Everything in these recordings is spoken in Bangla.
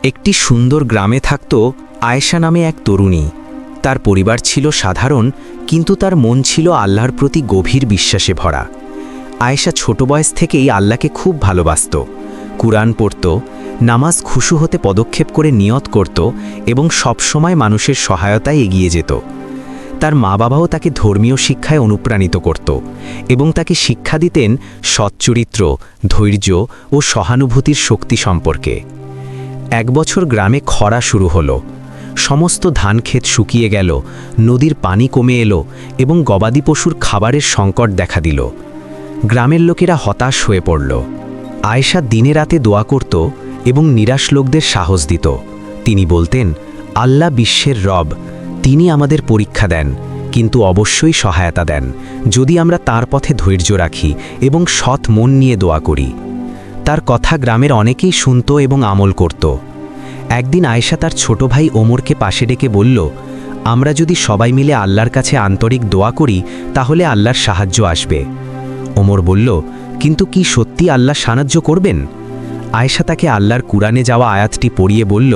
একটি সুন্দর গ্রামে থাকত আয়েশা নামে এক তরুণী। তার পরিবার ছিল সাধারণ, কিন্তু তার মন ছিল আল্লাহর প্রতি গভীর বিশ্বাসে ভরা। আয়েশা ছোট বয়স থেকেই আল্লাহকে খুব ভালোবাসত। কুরআন পড়ত, নামাজ খুশু হতে পদক্ষেপ করে নিয়ত করত এবং সবসময় মানুষের সহায়তায় এগিয়ে যেত। তার মা বাবাও তাকে ধর্মীয় শিক্ষায় অনুপ্রাণিত করত এবং তাকে শিক্ষা দিতেন সচ্চরিত্র, ধৈর্য ও সহানুভূতির শক্তি সম্পর্কে। এক বছর গ্রামে খরা শুরু হলো। সমস্ত ধানক্ষেত শুকিয়ে গেল, নদীর পানি কমে এলো এবং গবাদি পশুর খাবারের সংকট দেখা দিল। গ্রামের লোকেরা হতাশ হয়ে পড়ল। আয়েশা দিনে রাতে দোয়া করত এবং নিরাশ লোকদের সাহস দিত। তিনি বলতেন, আল্লাহ বিশ্বের রব, তিনি আমাদের পরীক্ষা দেন, কিন্তু অবশ্যই সহায়তা দেন যদি আমরা তার পথে ধৈর্য রাখি এবং সৎ মন নিয়ে দোয়া করি। তার কথা গ্রামের অনেকেই শুনত এবং আমল করত। একদিন আয়েশা তার ছোট ভাই ওমরকে পাশে ডেকে বলল, আমরা যদি সবাই মিলে আল্লাহর কাছে আন্তরিক দোয়া করি তাহলে আল্লাহর সাহায্য আসবে। ওমর বলল, কিন্তু কি সত্যি আল্লাহ সাহায্য করবেন? আয়েশা তাকে আল্লাহর কুরআনে যাওয়া আয়াতটি পড়িয়ে বলল,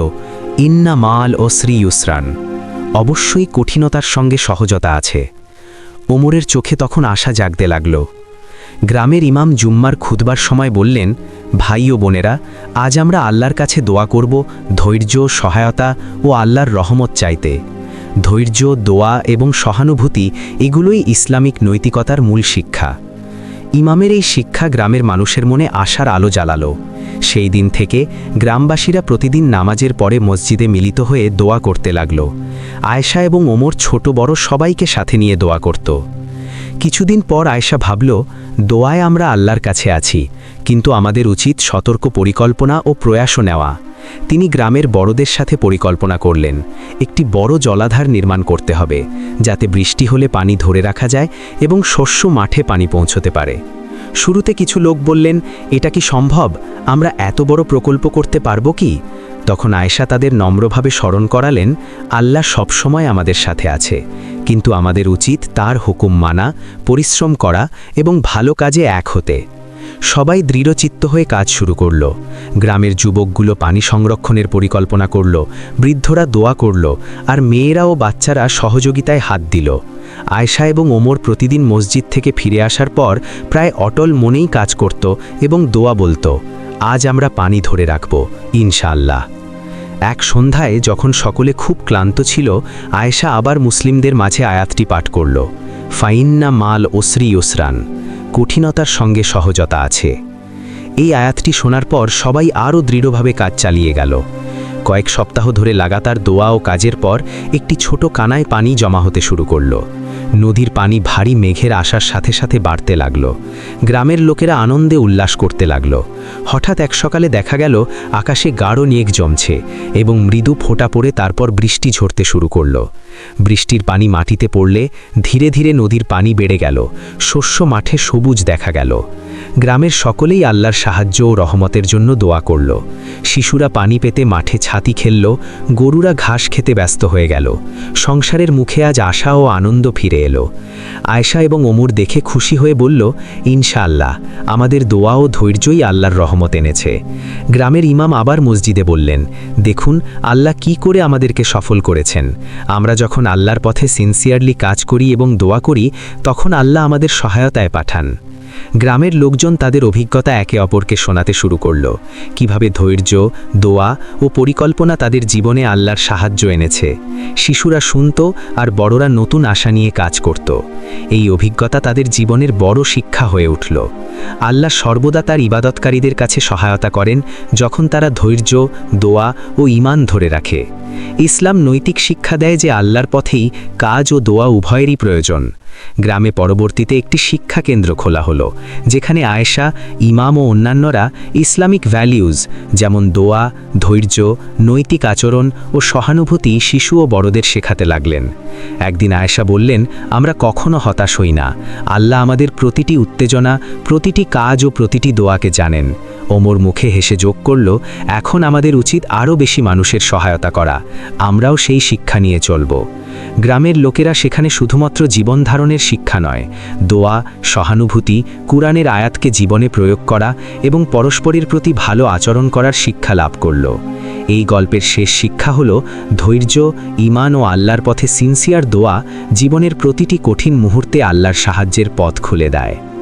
ইন্না মাল ওসরি ইউসরান, অবশ্যই কঠিনতার সঙ্গে সহজতা আছে। ওমরের চোখে তখন আশা জাগতে লাগল। গ্রামের ইমাম জুম্মার খুতবার সময় বললেন, ভাই ও বোনেরা, আজ আমরা আল্লাহর কাছে দোয়া করব ধৈর্য, সহায়তা ও আল্লাহর রহমত চাইতে। ধৈর্য, দোয়া এবং সহানুভূতি এগুলোই ইসলামিক নৈতিকতার মূল শিক্ষা। ইমামের এই শিক্ষা গ্রামের মানুষের মনে আশার আলো জ্বালালো। সেই দিন থেকে গ্রামবাসীরা প্রতিদিন নামাজের পরে মসজিদে মিলিত হয়ে দোয়া করতে লাগল। আয়েশা এবং ওমর ছোট বড় সবাইকে সাথে নিয়ে দোয়া করত। কিছুদিন পর আয়েশা ভাবল, দোয়ায় আমরা আল্লাহর কাছে আছি, কিন্তু আমাদের উচিত সতর্ক পরিকল্পনা ও প্রয়াসও নেওয়া। তিনি গ্রামের বড়দের সাথে পরিকল্পনা করলেন, একটি বড় জলাধার নির্মাণ করতে হবে, যাতে বৃষ্টি হলে পানি ধরে রাখা যায় এবং শস্য মাঠে পানি পৌঁছতে পারে। শুরুতে কিছু লোক বললেন, এটা কি সম্ভব? আমরা এত বড় প্রকল্প করতে পারব কি? তখন আয়েশা তাদের নম্রভাবে স্মরণ করালেন, আল্লাহ সবসময় আমাদের সাথে আছে, কিন্তু আমাদের উচিত তার হুকুম মানা, পরিশ্রম করা এবং ভালো কাজে এক হতে। সবাই দৃঢ়চিত্ত হয়ে কাজ শুরু করল। গ্রামের যুবকগুলো পানি সংরক্ষণের পরিকল্পনা করল, বৃদ্ধরা দোয়া করল, আর মেয়েরা ও বাচ্চারা সহযোগিতায় হাত দিল। আয়েশা এবং ওমর প্রতিদিন মসজিদ থেকে ফিরে আসার পর প্রায় অটল মনেই কাজ করত এবং দোয়া বলতো, আজ আমরা পানি ধরে রাখব ইনশাআল্লাহ। এক সন্ধ্যায় যখন সকলে খুব ক্লান্ত ছিল, আয়েশা আবার মুসলিমদের মাঝে আয়াতটি পাঠ করল, ফাইন্না মাল ওসরি ইউসরান, কঠিনতার সঙ্গে সহজতা আছে। এই আয়াতটি শোনার পর সবাই আরও দৃঢ়ভাবে কাজ চালিয়ে গেল। কয়েক সপ্তাহ ধরে লাগাতার দোয়া ও কাজের পর একটি ছোট কানায় পানি জমা হতে শুরু করল। নদীর পানি ভারী মেঘের আসার সাথে সাথে বাড়তে লাগল। গ্রামের লোকেরা আনন্দে উল্লাস করতে লাগল। হঠাৎ এক সকালে দেখা গেল আকাশে গাঢ় মেঘ জমছে এবং মৃদু ফোঁটা পড়ে তারপর বৃষ্টি ঝরতে শুরু করল। বৃষ্টির পানি মাটিতে পড়লে ধীরে ধীরে নদীর পানি বেড়ে গেল, শস্য মাঠে সবুজ দেখা গেল। গ্রামের সকলেই আল্লাহর সাহায্য ও রহমতের জন্য দোয়া করল। শিশুরা পানি পেতে মাঠে ছাতি খেলল, গরুরা ঘাস খেতে ব্যস্ত হয়ে গেল। সংসারের মুখে আজ আশা ও আনন্দ ফিরে এলো। আয়েশা এবং ওমর দেখে খুশি হয়ে বলল, ইনশাআল্লাহ, আমাদের দোয়া ও ধৈর্যই আল্লাহর রহমত এনেছে। গ্রামের ইমাম আবার মসজিদে বললেন, দেখুন আল্লাহ কি করে আমাদেরকে সফল করেছেন। আমরা যখন আল্লাহর পথে সিনসিয়ারলি কাজ করি এবং দোয়া করি, তখন আল্লাহ আমাদের সহায়তায় পাঠান। গ্রামের লোকজন তাদের অভিজ্ঞতা একে অপরকে শোনাতে শুরু করল, কিভাবে ধৈর্য, দোয়া ও পরিকল্পনা তাদের জীবনে আল্লাহর সাহায্য এনেছে। শিশুরা শুনত আর বড়রা নতুন আশা নিয়ে কাজ করত। এই অভিজ্ঞতা তাদের জীবনের বড় শিক্ষা হয়ে উঠল। আল্লাহ সর্বদা তার ইবাদতকারীদের কাছে সহায়তা করেন যখন তারা ধৈর্য, দোয়া ও ঈমান ধরে রাখে। ইসলাম নৈতিক শিক্ষা দেয় যে আল্লাহর পথেই কাজ ও দোয়া উভয়েরই প্রয়োজন। গ্রামে পরবর্তীতে একটি শিক্ষা কেন্দ্র খোলা হলো, যেখানে আয়েশা, ইমাম ও অন্যান্যরা ইসলামিক ভ্যালিউজ যেমন দোয়া, ধৈর্য, নৈতিক আচরণ ও সহানুভূতি শিশু ও বড়দের শেখাতে লাগলেন। একদিন আয়েশা বললেন, আমরা কখনো হতাশ হই না। আল্লাহ আমাদের প্রতিটি উত্তেজনা, প্রতিটি কাজ ও প্রতিটি দোয়াকে জানেন। ওমর মুখে হেসে যোগ করল, এখন আমাদের উচিত আরও বেশি মানুষের সহায়তা করা। আমরাও সেই শিক্ষা নিয়ে চলব। গ্রামের লোকেরা সেখানে শুধুমাত্র জীবন ধারণের শিক্ষা নয়, দোয়া, সহানুভূতি, কুরআনের আয়াতকে জীবনে প্রয়োগ করা এবং পরস্পরের প্রতি ভালো আচরণ করার শিক্ষা লাভ করল। এই গল্পের শেষ শিক্ষা হলো ধৈর্য, ঈমান ও আল্লাহর পথে সিনসিয়ার দোয়া জীবনের প্রতিটি কঠিন মুহূর্তে আল্লাহর সাহায্যের পথ খুলে দেয়।